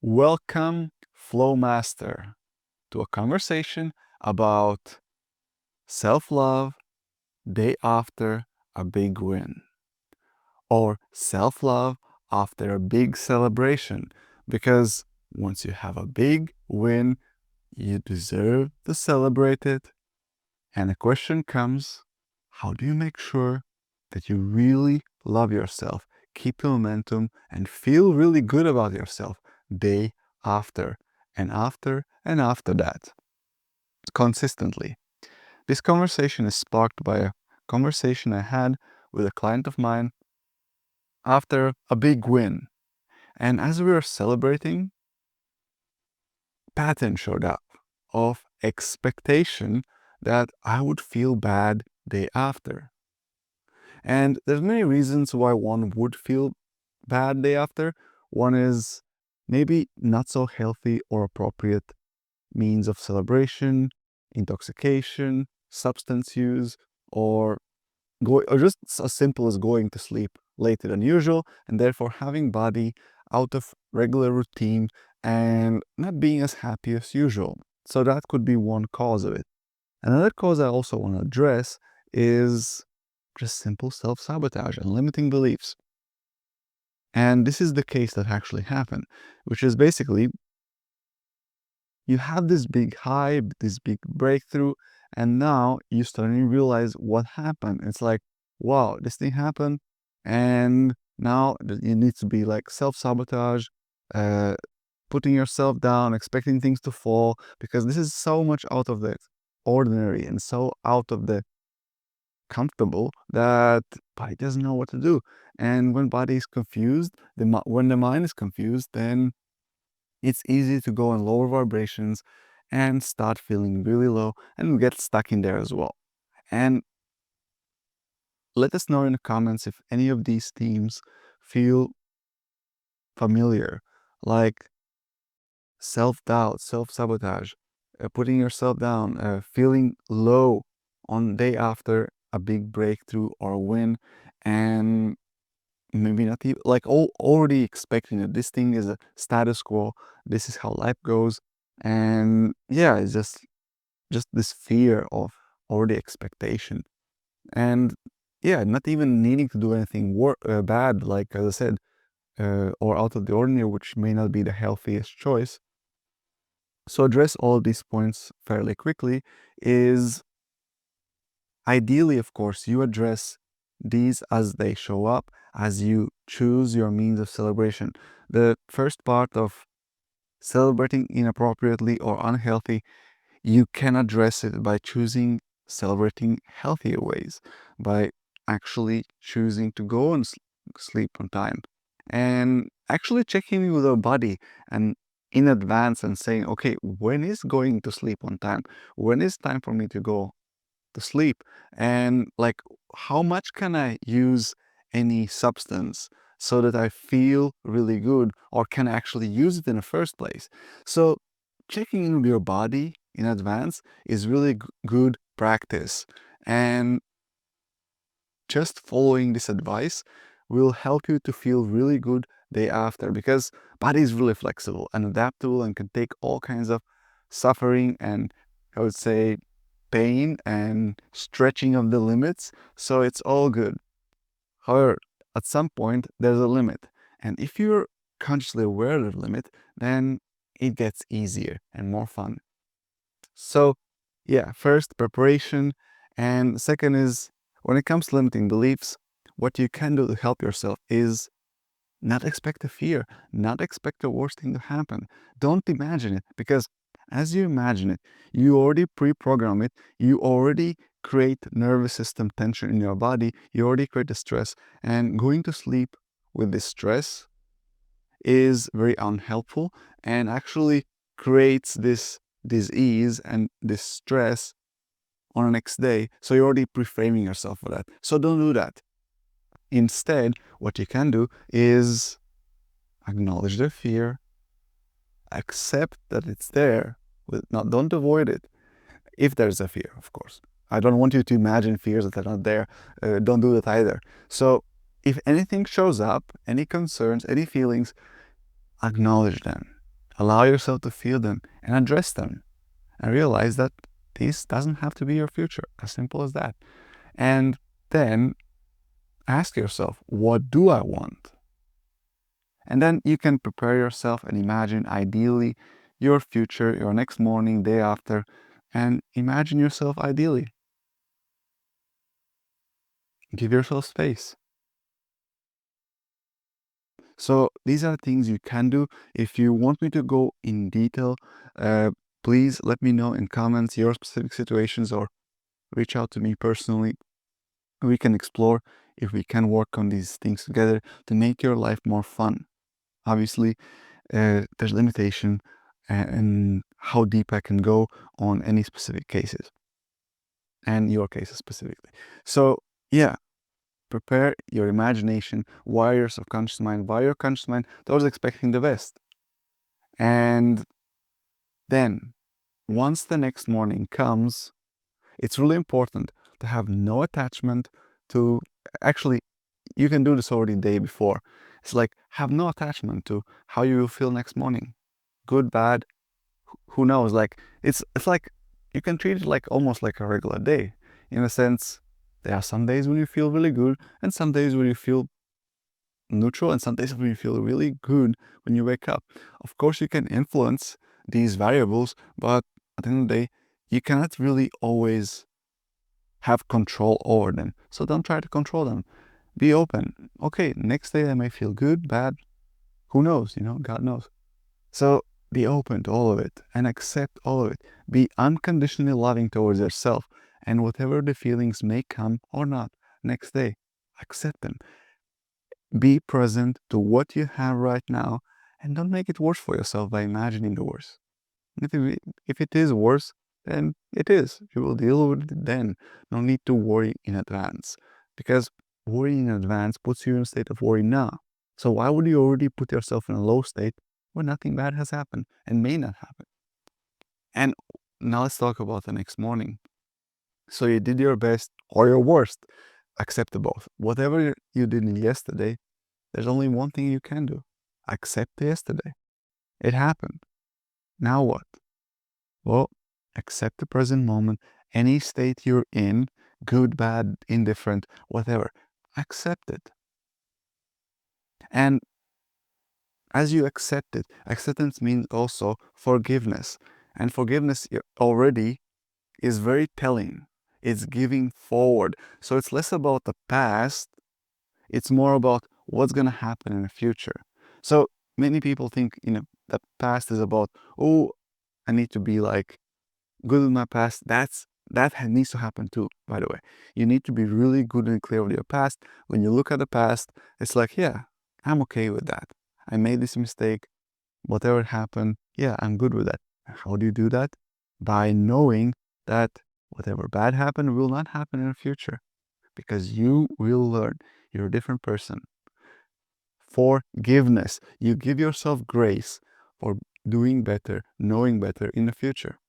Welcome, Flow Master, to a conversation about self-love day after a big win, or self-love after a big celebration, because once you have a big win, you deserve to celebrate it. And the question comes, how do you make sure that you really love yourself, keep the momentum, and feel really good about yourself day after and after and after that, consistently? This conversation is sparked by a conversation I had with a client of mine after a big win. And as we were celebrating, pattern showed up of expectation that I would feel bad day after. And there's many reasons why one would feel bad day after. One is maybe not so healthy or appropriate means of celebration, intoxication, substance use, or just as simple as going to sleep later than usual, and therefore having body out of regular routine and not being as happy as usual. So that could be one cause of it. Another cause I also want to address is just simple self-sabotage and limiting beliefs. And this is the case that actually happened, which is basically you have this big high, this big breakthrough, and now you suddenly realize what happened. It's like, wow, this thing happened, and now you need to be like self-sabotage, uh, putting yourself down, expecting things to fall, because this is so much out of the ordinary and so out of the comfortable that body doesn't know what to do. And when body is confused, when the mind is confused, then it's easy to go in lower vibrations and start feeling really low and get stuck in there as well. And let us know in the comments if any of these themes feel familiar, like self-doubt, self-sabotage, putting yourself down, feeling low on day after a big breakthrough or win, and maybe not even like already expecting that this thing is a status quo, this is how life goes. And yeah, it's just this fear of already expectation, and yeah, not even needing to do anything bad, like as I said, or out of the ordinary, which may not be the healthiest choice. So address all these points fairly quickly is, ideally, of course, you address these as they show up, as you choose your means of celebration. The first part of celebrating inappropriately or unhealthy, you can address it by choosing celebrating healthier ways, by actually choosing to go and sleep on time, and actually checking in with our body and in advance and saying, okay, when is going to sleep on time? When is time for me to go to sleep? And like, how much can I use any substance so that I feel really good, or can I actually use it in the first place? So checking in with your body in advance is really good practice, and just following this advice will help you to feel really good day after, because body is really flexible and adaptable and can take all kinds of suffering and, I would say, pain and stretching of the limits. So it's all good. However, at some point there's a limit, and if you're consciously aware of the limit, then it gets easier and more fun. So yeah, first preparation, and second is, when it comes to limiting beliefs, what you can do to help yourself is not expect a fear, not expect the worst thing to happen. Don't imagine it, because as you imagine it, you already pre-program it, you already create nervous system tension in your body, you already create the stress, and going to sleep with this stress is very unhelpful and actually creates this disease and this stress on the next day. So you're already pre-framing yourself for that. So don't do that. Instead, what you can do is acknowledge the fear, accept that it's there, don't avoid it. If there's a fear, of course. I don't want you to imagine fears that are not there. Don't do that either. So if anything shows up, any concerns, any feelings, acknowledge them. Allow yourself to feel them and address them, and realize that this doesn't have to be your future. As simple as that. And then ask yourself, what do I want? And then you can prepare yourself and imagine ideally your future, your next morning, day after, and imagine yourself ideally. Give yourself space. So these are things you can do. If you want me to go in detail, please let me know in comments your specific situations, or reach out to me personally. We can explore if we can work on these things together to make your life more fun. Obviously, there's limitation and how deep I can go on any specific cases, and your cases specifically. So yeah, prepare your imagination, wire your subconscious mind, wire your conscious mind towards expecting the best. And then once the next morning comes, it's really important to have no attachment to, actually, you can do this already the day before. It's like, have no attachment to how you will feel next morning. Good, bad, who knows? Like, it's like, you can treat it like almost like a regular day. In a sense, there are some days when you feel really good, and some days when you feel neutral, and some days when you feel really good when you wake up. Of course, you can influence these variables, but at the end of the day, you cannot really always have control over them. So don't try to control them. Be open. Okay, next day I may feel good, bad, who knows, God knows. So be open to all of it and accept all of it. Be unconditionally loving towards yourself, and whatever the feelings may come or not next day, accept them. Be present to what you have right now, and don't make it worse for yourself by imagining the worst. If it is worse, then it is. You will deal with it then. No need to worry in advance, because worrying in advance puts you in a state of worry now. So why would you already put yourself in a low state when nothing bad has happened and may not happen? And now let's talk about the next morning. So you did your best or your worst. Accept the both. Whatever you did yesterday, there's only one thing you can do. Accept yesterday. It happened. Now what? Well, accept the present moment, any state you're in, good, bad, indifferent, whatever. Accept it. And as you accept it, acceptance means also forgiveness. And forgiveness already is very telling. It's giving forward. So it's less about the past, it's more about what's going to happen in the future. So many people think, the past is about, oh, I need to be like good with my past. That needs to happen too, by the way. You need to be really good and clear with your past. When you look at the past, it's like, yeah, I'm okay with that. I made this mistake. Whatever happened, yeah, I'm good with that. How do you do that? By knowing that whatever bad happened will not happen in the future, because you will learn. You're a different person. Forgiveness. You give yourself grace for doing better, knowing better in the future.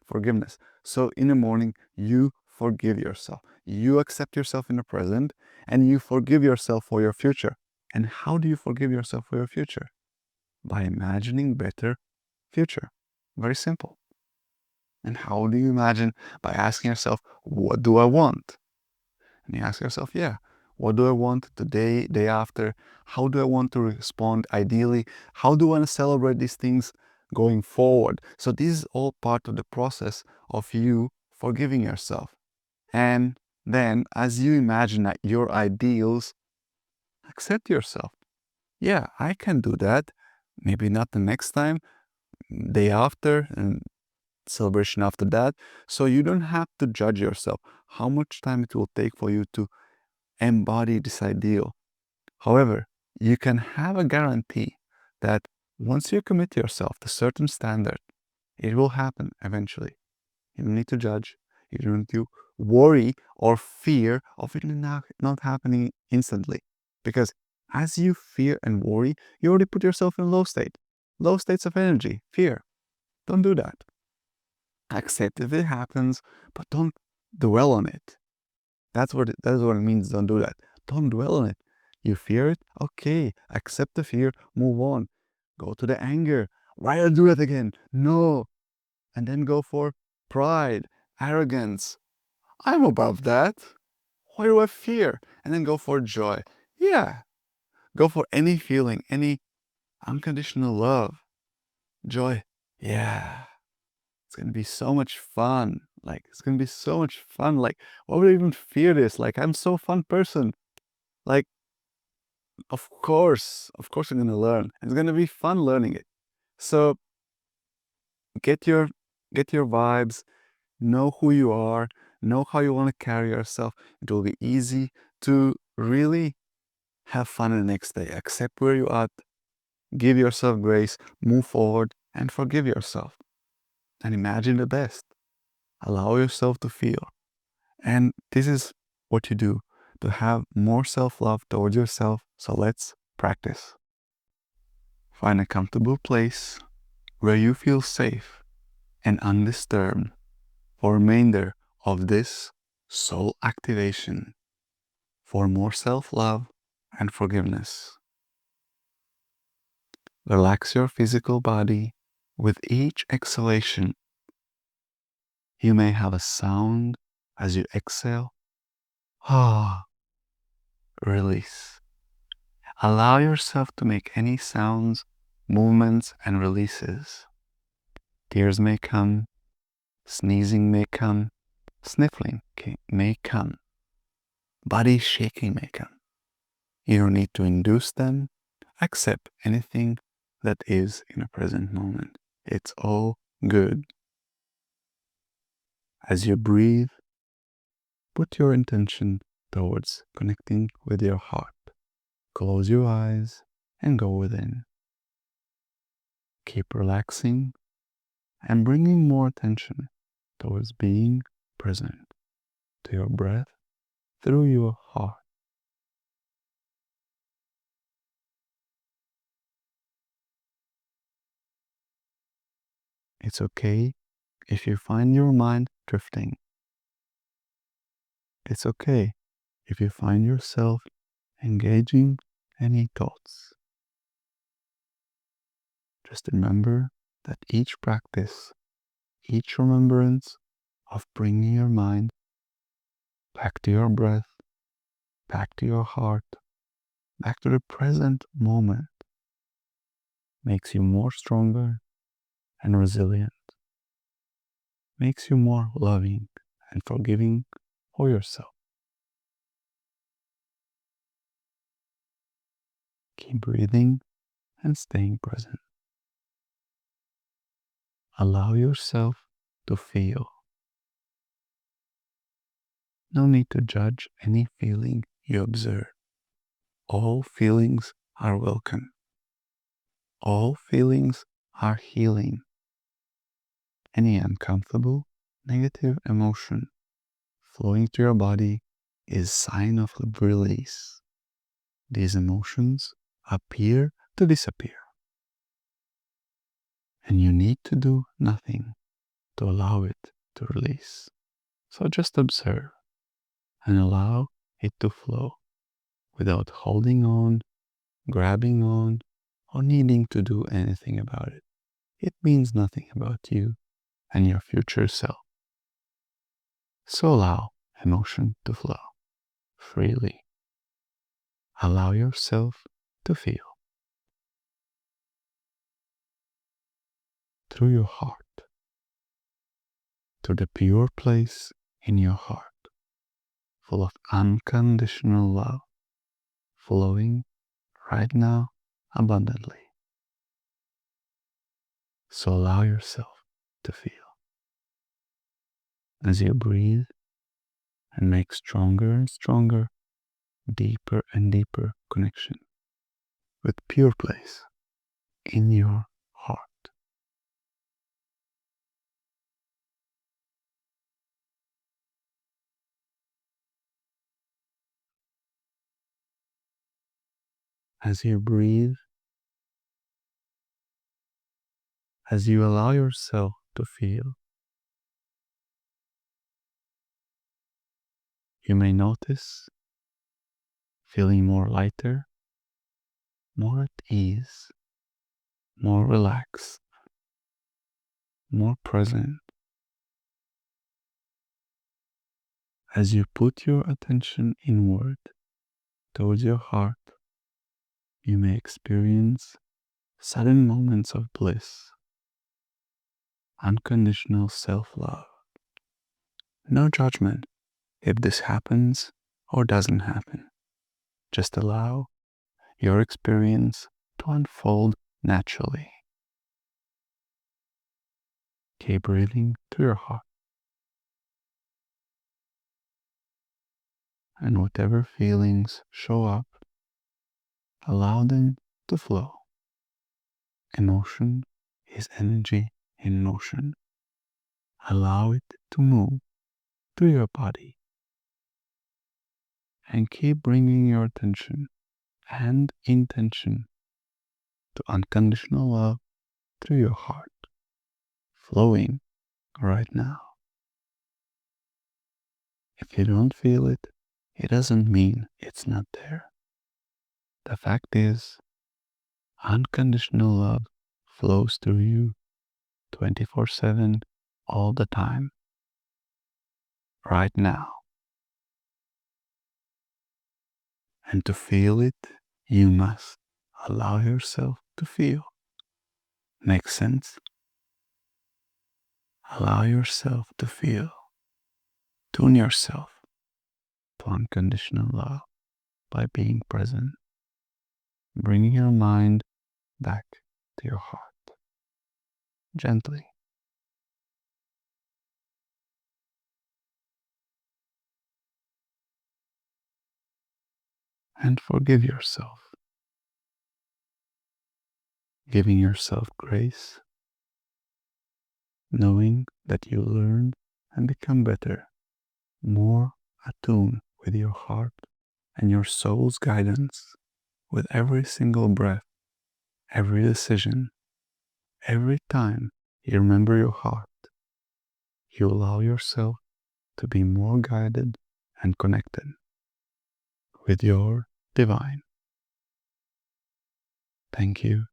Forgiveness. So in the morning, you forgive yourself. You accept yourself in the present, and you forgive yourself for your future. And how do you forgive yourself for your future? By imagining better future. Very simple. And how do you imagine? By asking yourself, what do I want? And you ask yourself, yeah, what do I want the day after? How do I want to respond ideally? How do I want to celebrate these things going forward? So this is all part of the process of you forgiving yourself. And then as you imagine that your ideals, accept yourself. Yeah, I can do that. Maybe not the next time, day after, and celebration after that. So you don't have to judge yourself how much time it will take for you to embody this ideal. However, you can have a guarantee that once you commit yourself to certain standard, it will happen eventually. You don't need to judge. You don't need to worry or fear of it not happening instantly. Because as you fear and worry, you already put yourself in low state. Low states of energy, fear. Don't do that. Accept if it happens, but don't dwell on it. That's what it means. Don't do that. Don't dwell on it. You fear it? Okay. Accept the fear. Move on. Go to the anger. Why did I do that again? No. And then go for pride, arrogance. I'm above that. Why do I fear? And then go for joy. Yeah. Go for any feeling, any unconditional love, joy. Yeah. It's going to be so much fun. Like, it's going to be so much fun. Like, why would I even fear this? Like, I'm so fun person. Like, of course I'm going to learn. It's going to be fun learning it. So get your vibes, know who you are, know how you want to carry yourself. It will be easy to really have fun the next day. Accept where you are, give yourself grace, move forward, and forgive yourself. And imagine the best. Allow yourself to feel. And this is what you do to have more self-love towards yourself. So let's practice. Find a comfortable place where you feel safe and undisturbed for the remainder of this soul activation for more self-love and forgiveness. Relax your physical body. With each exhalation, you may have a sound as you exhale. Ah, release. Allow yourself to make any sounds, movements, and releases. Tears may come, sneezing may come, sniffling may come, body shaking may come. You don't need to induce them. Accept anything that is in a present moment. It's all good. As you breathe, put your intention towards connecting with your heart. Close your eyes and go within. Keep relaxing and bringing more attention towards being present to your breath through your heart. It's okay if you find your mind drifting. It's okay if you find yourself engaging any thoughts. Just remember that each practice, each remembrance of bringing your mind back to your breath, back to your heart, back to the present moment, makes you more stronger and resilient, makes you more loving and forgiving for yourself. Keep breathing and staying present. Allow yourself to feel. No need to judge any feeling you observe. All feelings are welcome. All feelings are healing. Any uncomfortable, negative emotion flowing through your body is sign of release. These emotions appear to disappear. And you need to do nothing to allow it to release. So just observe and allow it to flow without holding on, grabbing on, or needing to do anything about it. It means nothing about you and your future self. So allow emotion to flow freely. Allow yourself to feel through your heart, to the pure place in your heart, full of unconditional love, flowing right now abundantly. So allow yourself to feel as you breathe and make stronger and stronger, deeper and deeper connection with pure place in your heart. As you breathe, as you allow yourself to feel, you may notice feeling more lighter, more at ease, more relaxed, more present. As you put your attention inward towards your heart, you may experience sudden moments of bliss, unconditional self-love. No judgment if this happens or doesn't happen. Just allow your experience to unfold naturally. Keep breathing to your heart. And whatever feelings show up, allow them to flow. Emotion is energy in motion. Allow it to move through your body. And keep bringing your attention and intention to unconditional love through your heart, flowing right now. If you don't feel it, it doesn't mean it's not there. The fact is, unconditional love flows through you 24/7 all the time, right now. And to feel it, you must allow yourself to feel. Makes sense? Allow yourself to feel. Tune yourself to unconditional love by being present, bringing your mind back to your heart, gently. And forgive yourself, giving yourself grace, knowing that you learn and become better, more attuned with your heart and your soul's guidance with every single breath, every decision, every time you remember your heart. You allow yourself to be more guided and connected with your divine. Thank you,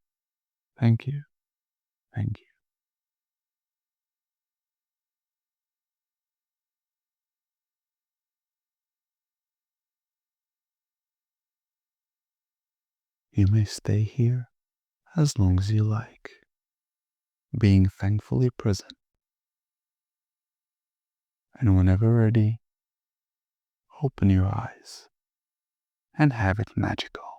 thank you, thank you. You may stay here as long as you like, being thankfully present. And whenever ready, open your eyes and have it magical.